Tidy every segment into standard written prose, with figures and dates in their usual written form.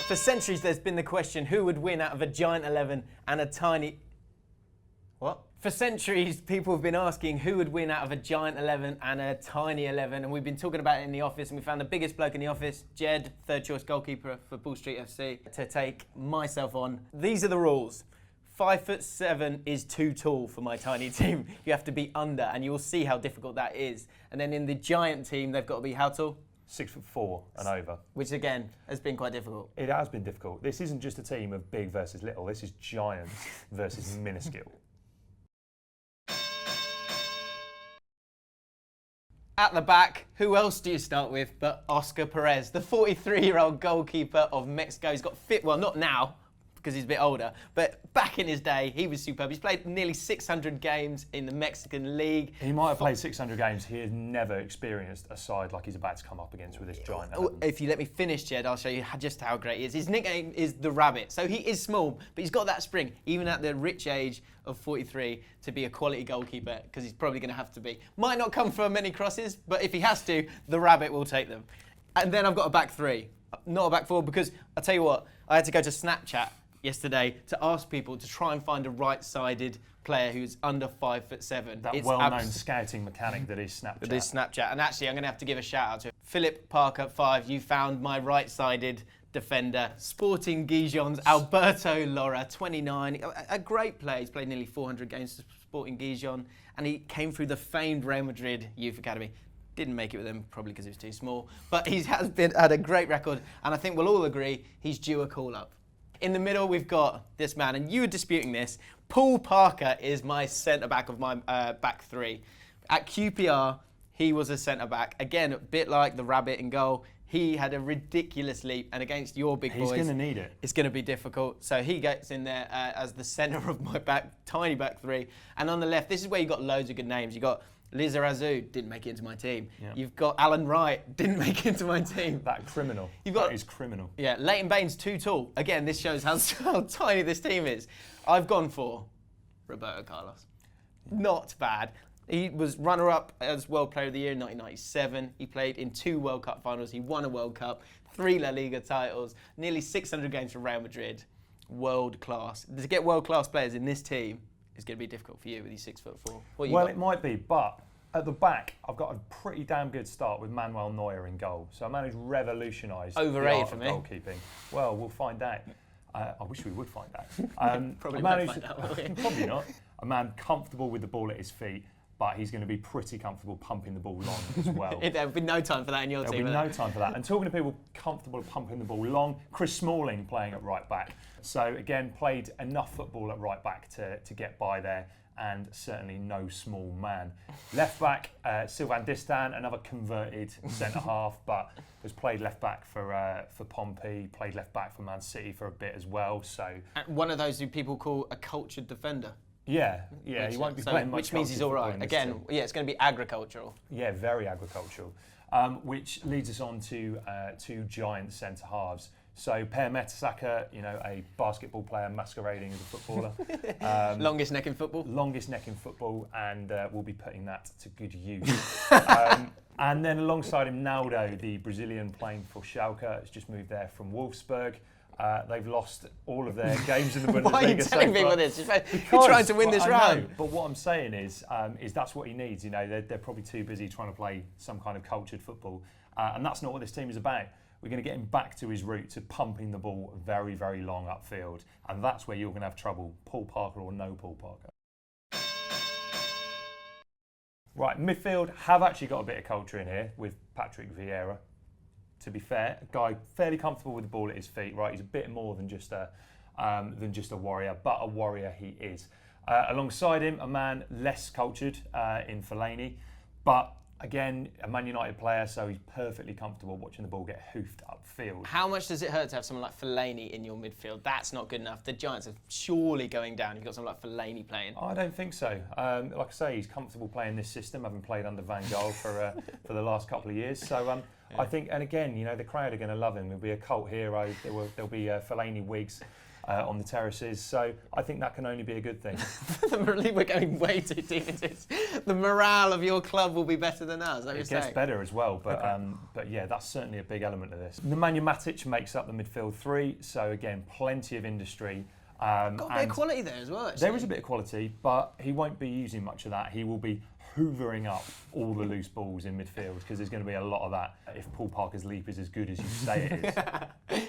For centuries, there's been the question, who would win out of a giant 11 and a tiny... What? For centuries, people have been asking who would win out of a giant 11 and a tiny 11, and we've been talking about it in the office, and we found the biggest bloke in the office, Jed, third choice goalkeeper for Bull Street FC, to take myself on. These are the rules. 5'7" is too tall for my tiny team. You have to be under, and you will see how difficult that is. And then in the giant team, they've got to be how tall? 6'4" and over. Which again, has been quite difficult. It has been difficult. This isn't just a team of big versus little, this is giant versus minuscule. At the back, who else do you start with but Oscar Perez, the 43-year-old goalkeeper of Mexico. He's got fit, well, not now, because he's a bit older, but back in his day, he was superb. He's played nearly 600 games in the Mexican League. He might have played 600 games. He has never experienced a side like he's about to come up against with this giant 11. If you let me finish, Jed, I'll show you just how great he is. His nickname is the Rabbit. So he is small, but he's got that spring, even at the rich age of 43, to be a quality goalkeeper, because he's probably going to have to be. Might not come for many crosses, but if he has to, the Rabbit will take them. And then I've got a back three, not a back four, because I'll tell you what, I had to go to Snapchat yesterday to ask people to try and find a right-sided player who's under 5'7". That well-known scouting mechanic that is Snapchat. That is Snapchat. And actually, I'm going to have to give a shout-out to Philip Parker, 5. You found my right-sided defender. Sporting Gijons, Alberto Lora, 29. A great player. He's played nearly 400 games for Sporting Gijon, and he came through the famed Real Madrid Youth Academy. Didn't make it with him, probably because he was too small. But he has had a great record, and I think we'll all agree he's due a call-up. In the middle, we've got this man, and you were disputing this. Paul Parker is my centre-back of my back three. At QPR, he was a centre-back. Again, a bit like the Rabbit in goal. He had a ridiculous leap, and against your big boys, he's going to need it. It's going to be difficult. So he gets in there as the centre of my tiny back three. And on the left, this is where you got loads of good names. You got Lizarazu, didn't make it into my team. Yep. You've got Alan Wright, didn't make it into my team. That criminal. That is criminal. Yeah, Leighton Baines too tall. Again, this shows how tiny this team is. I've gone for Roberto Carlos. Not bad. He was runner-up as World Player of the Year in 1997. He played in 2 World Cup finals. He won a World Cup, 3 La Liga titles, nearly 600 games for Real Madrid. World class. To get world class players in this team, it's going to be difficult for you with your 6'4". Well, it might be, but at the back, I've got a pretty damn good start with Manuel Neuer in goal. So a man who's revolutionised the art of goalkeeping. Well, we'll find out. I wish we would find out. Probably won't find out, will we? Probably not. A man comfortable with the ball at his feet, but he's going to be pretty comfortable pumping the ball long as well. There'll be no time for that in your team. There'll be no time for that. And talking to people comfortable pumping the ball long, Chris Smalling playing at right back. So again, played enough football at right back to get by there, and certainly no small man. Left back, Sylvain Distin, another converted centre half, but has played left back for Pompey, played left back for Man City for a bit as well. So one of those who people call a cultured defender. Yeah, he won't be playing much. Which means he's all right. Again, yeah, it's going to be agricultural. Yeah, very agricultural. Which leads us on to 2 giant centre halves. So Per Mertesacker, a basketball player masquerading as a footballer. Longest neck in football. Longest neck in football, and we'll be putting that to good use. And then alongside him, Naldo, the Brazilian playing for Schalke, has just moved there from Wolfsburg. They've lost all of their games in the Bundesliga. Why are you telling people this? You're trying to win this round. Know, but what I'm saying is that's what he needs. They're probably too busy trying to play some kind of cultured football, and that's not what this team is about. We're going to get him back to his roots of pumping the ball very, very long upfield, and that's where you're going to have trouble. Paul Parker or no Paul Parker. Right, midfield have actually got a bit of culture in here with Patrick Vieira. To be fair, a guy fairly comfortable with the ball at his feet. Right, he's a bit more than just a warrior, but a warrior he is. Alongside him, a man less cultured in Fellaini, but again, a Man United player, so he's perfectly comfortable watching the ball get hoofed upfield. How much does it hurt to have someone like Fellaini in your midfield? That's not good enough. The Giants are surely going down if you've got someone like Fellaini playing. I don't think so. Like I say, he's comfortable playing this system, having played under Van Gaal for the last couple of years. So I think, and again, the crowd are going to love him. He'll be a cult hero. There'll be Fellaini wigs. on the terraces. So I think that can only be a good thing. We're going way too deep into this. The morale of your club will be better than ours. It gets better as well, but yeah, that's certainly a big element of this. Nemanja Matic makes up the midfield three, so again, plenty of industry. Got a bit of quality there as well, actually. There is a bit of quality, but he won't be using much of that. He will be hoovering up all the loose balls in midfield because there's going to be a lot of that if Paul Parker's leap is as good as you say it is.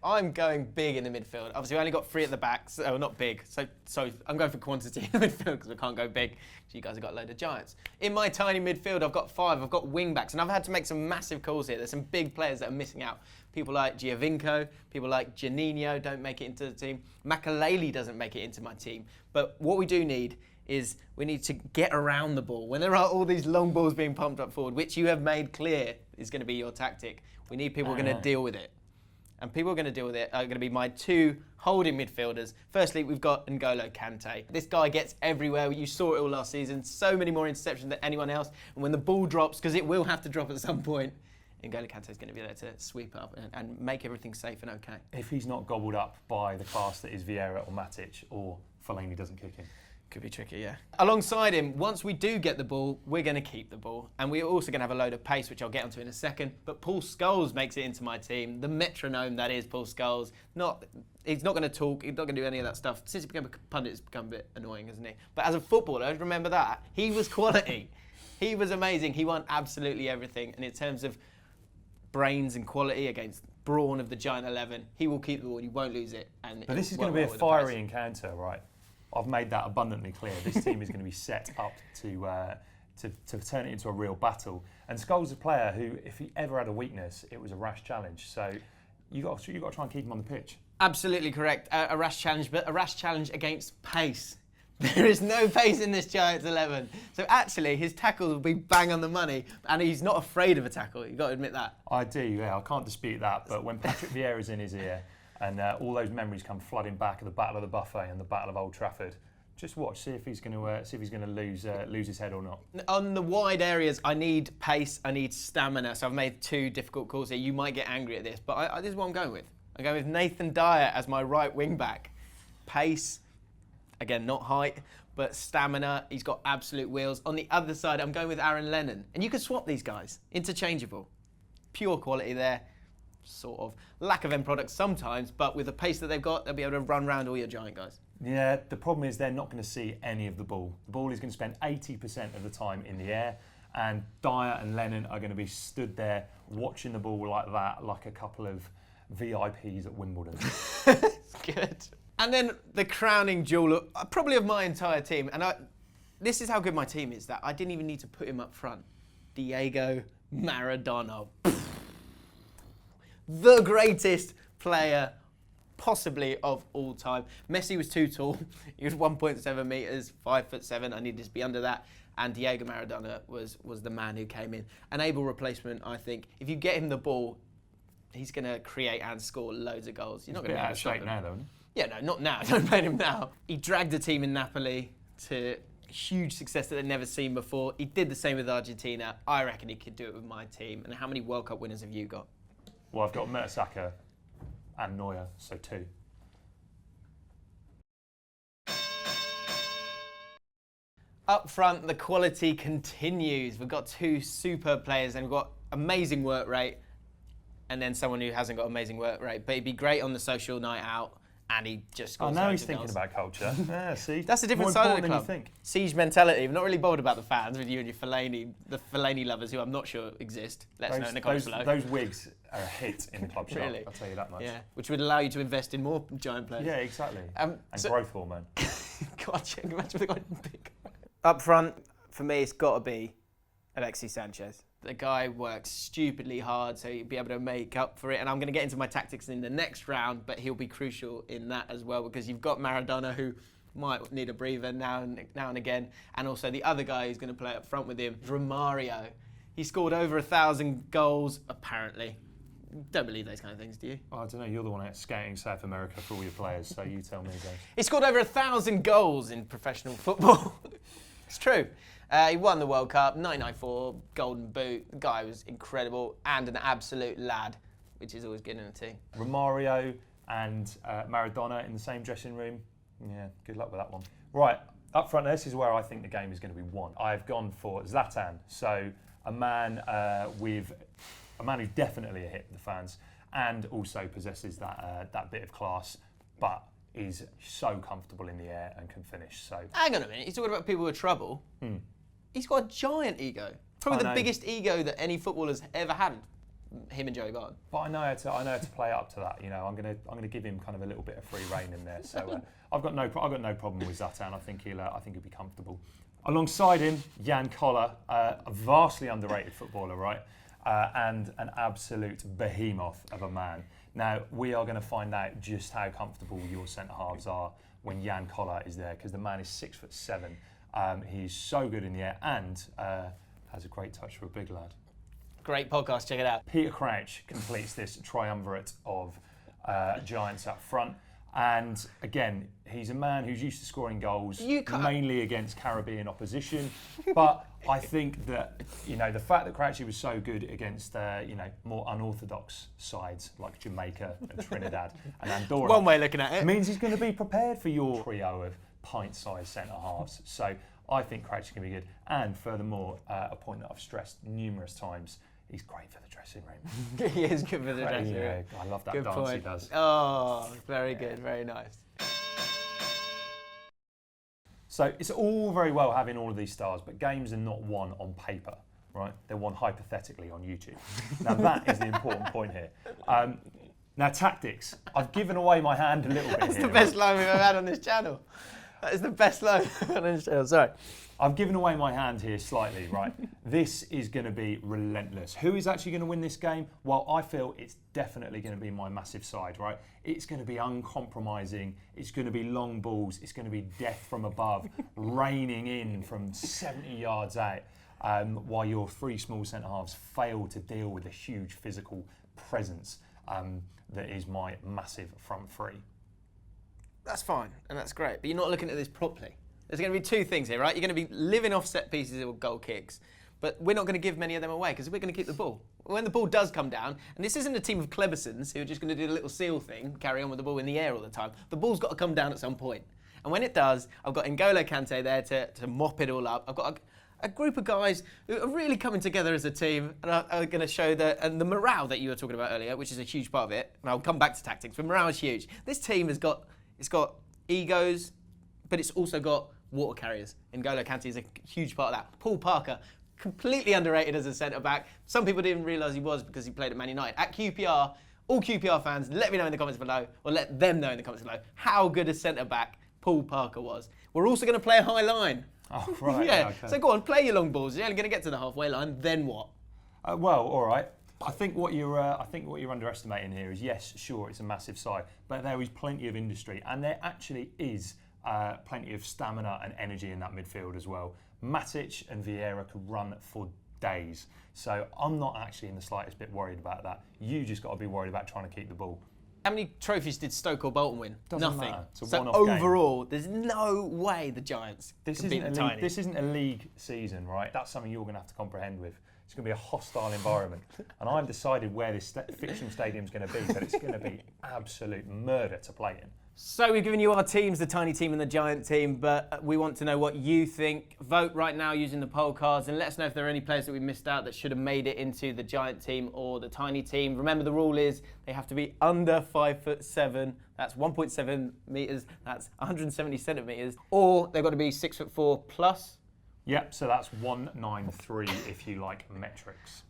I'm going big in the midfield. Obviously, we only got 3 at the back, so not big. So I'm going for quantity in the midfield because I can't go big. So you guys have got a load of giants. In my tiny midfield, I've got 5. I've got wing backs, and I've had to make some massive calls here. There's some big players that are missing out. People like Giovinco, people like Janino don't make it into the team. Makaleli doesn't make it into my team. But what we do need is we need to get around the ball. When there are all these long balls being pumped up forward, which you have made clear is going to be your tactic, we need people going to deal with it. And people are going to deal with it are going to be my 2 holding midfielders. Firstly, we've got N'Golo Kante. This guy gets everywhere. You saw it all last season. So many more interceptions than anyone else. And when the ball drops, because it will have to drop at some point, N'Golo Kante is going to be there to sweep up and make everything safe and okay. If he's not gobbled up by the class that is Vieira or Matic, or Fellaini doesn't kick in. Could be tricky, yeah. Alongside him, once we do get the ball, we're going to keep the ball. And we're also going to have a load of pace, which I'll get onto in a second. But Paul Scholes makes it into my team. The metronome that is Paul Scholes. He's not going to talk. He's not going to do any of that stuff. Since he became a pundit, it's become a bit annoying, hasn't he? But as a footballer, remember that. He was quality. He was amazing. He won absolutely everything. And in terms of brains and quality against brawn of the Giant 11, he will keep the ball. He won't lose it. But this is going to be a fiery encounter, right? I've made that abundantly clear. This team is going to be set up to turn it into a real battle. And Scholes is a player who, if he ever had a weakness, it was a rash challenge. So you got to try and keep him on the pitch. Absolutely correct. A rash challenge, but a rash challenge against pace. There is no pace in this Giants 11. So actually, his tackles will be bang on the money, and he's not afraid of a tackle. You've got to admit that. I do, yeah. I can't dispute that. But when Patrick Vieira's in his ear, and all those memories come flooding back of the Battle of the Buffet and the Battle of Old Trafford, just watch, see if he's going to lose his head or not. On the wide areas, I need pace, I need stamina. So I've made 2 difficult calls here. You might get angry at this, but this is what I'm going with. I'm going with Nathan Dyer as my right wing back. Pace, again, not height, but stamina. He's got absolute wheels. On the other side, I'm going with Aaron Lennon, and you can swap these guys, interchangeable. Pure quality there. Sort of lack of end products sometimes, but with the pace that they've got, they'll be able to run around all your giant guys. Yeah, the problem is they're not going to see any of the ball. The ball is going to spend 80% of the time in the air, and Dyer and Lennon are going to be stood there watching the ball like that, like a couple of VIPs at Wimbledon. Good. And then the crowning jewel, probably of my entire team, and this is how good my team is, that I didn't even need to put him up front. Diego Maradona. The greatest player possibly of all time. Messi was too tall. He was 1.7 metres, 5'7". I needed to be under that. And Diego Maradona was the man who came in. An able replacement, I think. If you get him the ball, he's going to create and score loads of goals. You're not going to be able to stop him now, though, isn't he? Yeah, no, not now. Don't blame him now. He dragged the team in Napoli to huge success that they'd never seen before. He did the same with Argentina. I reckon he could do it with my team. And how many World Cup winners have you got? Well, I've got Mertesacker and Neuer, so 2. Up front, the quality continues. We've got 2 superb players and we've got amazing work rate, and then someone who hasn't got amazing work rate, but he'd be great on the social night out, and he just scores. Oh, now he's thinking about culture. Yeah, see? That's a different side of the club. You think. Siege mentality. We're not really bothered about the fans with you and your the Fellaini lovers, who I'm not sure exist. Let us know in the comments below. Those wigs are a hit in the club shop, Really? I'll tell you that much. Yeah, which would allow you to invest in more giant players. Yeah, exactly. And growth hormone. God, imagine if they got big. Up front, for me, it's got to be Alexis Sanchez. The guy works stupidly hard, so he'll be able to make up for it. And I'm going to get into my tactics in the next round, but he'll be crucial in that as well, because you've got Maradona, who might need a breather now and again, and also the other guy who's going to play up front with him, Romario. He scored over 1,000 goals, apparently. Don't believe those kind of things, do you? Oh, I don't know. You're the one out scouting South America for all your players, so you tell me, guys. He scored over 1,000 goals in professional football. It's true. He won the World Cup, 1994, Golden Boot. The guy was incredible and an absolute lad, which is always good in a team. Romario, and Maradona in the same dressing room. Yeah, good luck with that one. Right, up front, this is where I think the game is going to be won. I've gone for Zlatan, so a man who's definitely a hit with the fans, and also possesses that bit of class, but is so comfortable in the air and can finish. So hang on a minute, he's talking about people with trouble. He's got a giant ego, probably the biggest ego that any footballer's ever had. Him and Joey Barton. But I know how to play up to that. You know, I'm gonna give him kind of a little bit of free rein in there. So I've got no problem with Zlatan. I think he'll be comfortable. Alongside him, Jan Koller, a vastly underrated footballer, right? And an absolute behemoth of a man. Now we are going to find out just how comfortable your centre halves are when Jan Koller is there, because the man is 6'7". He's so good in the air and has a great touch for a big lad. Great podcast, check it out. Peter Crouch completes this triumvirate of giants up front. And again, he's a man who's used to scoring goals, mainly against Caribbean opposition. But I think that, the fact that Crouchy was so good against, more unorthodox sides like Jamaica and Trinidad and Andorra. One way of looking at it. Means he's going to be prepared for your trio of pint-sized centre-halves. So I think Crouch is going to be good. And furthermore, a point that I've stressed numerous times, he's great for the dressing room. He is good for the dressing room. I love that good dance point. he does. Oh, very good, very nice. So it's all very well having all of these stars, but games are not won on paper, right? They're won hypothetically on YouTube. Now that is the important point here. Now tactics. I've given away my hand a little bit. That's here, the best line we've ever had on this channel. That is the best line on this channel. Sorry. I've given away my hand here slightly, right? This is going to be relentless. Who is actually going to win this game? Well, I feel it's definitely going to be my massive side, right? It's going to be uncompromising. It's going to be long balls. It's going to be death from above, raining in from 70 yards out, while your three small centre-halves fail to deal with the huge physical presence that is my massive front three. That's fine, and that's great, but you're not looking at this properly. There's going to be two things here, right? You're going to be living off set pieces or goal kicks, but we're not going to give many of them away because we're going to keep the ball. When the ball does come down, and this isn't a team of Clebersons who are just going to do the little seal thing, carry on with the ball in the air all the time. The ball's got to come down at some point. And when it does, I've got N'Golo Kante there to mop it all up. I've got a group of guys who are really coming together as a team and are going to show the morale that you were talking about earlier, which is a huge part of it. And I'll come back to tactics, but morale is huge. This team has got egos, but it's also got water carriers. N'Golo Kante is a huge part of that. Paul Parker, completely underrated as a centre-back. Some people didn't realise he was because he played at Man United. At QPR, all QPR fans, let me know in the comments below, or let them know in the comments below, how good a centre-back Paul Parker was. We're also going to play a high line. Oh, right. Yeah, okay. So go on, play your long balls. You're only going to get to the halfway line, then what? Well, all right. I think what you're underestimating here is, yes, sure, it's a massive side, but there is plenty of industry, and there actually is plenty of stamina and energy in that midfield as well. Matic and Vieira could run for days, so I'm not actually in the slightest bit worried about that. You just got to be worried about trying to keep the ball. How many trophies did Stoke or Bolton win? Doesn't Nothing. matter. It's a so one-off overall, there's no way the Giants can beat the Tiny. This isn't a league season, right? That's something you're going to have to comprehend with. It's going to be a hostile environment. And I've decided where this fiction stadium is going to be, but it's going to be absolute murder to play in. So we've given you our teams, the Tiny team and the Giant team, but we want to know what you think. Vote right now using the poll cards and let us know if there are any players that we missed out that should have made it into the Giant team or the Tiny team. Remember, the rule is they have to be under 5'7". That's 1.7 metres. That's 170 centimetres. Or they've got to be 6'4" plus. Yep, so that's 193 if you like metrics.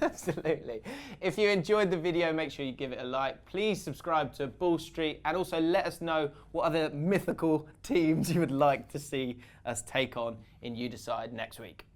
Absolutely. If you enjoyed the video, make sure you give it a like. Please subscribe to Ball Street and also let us know what other mythical teams you would like to see us take on in You Decide next week.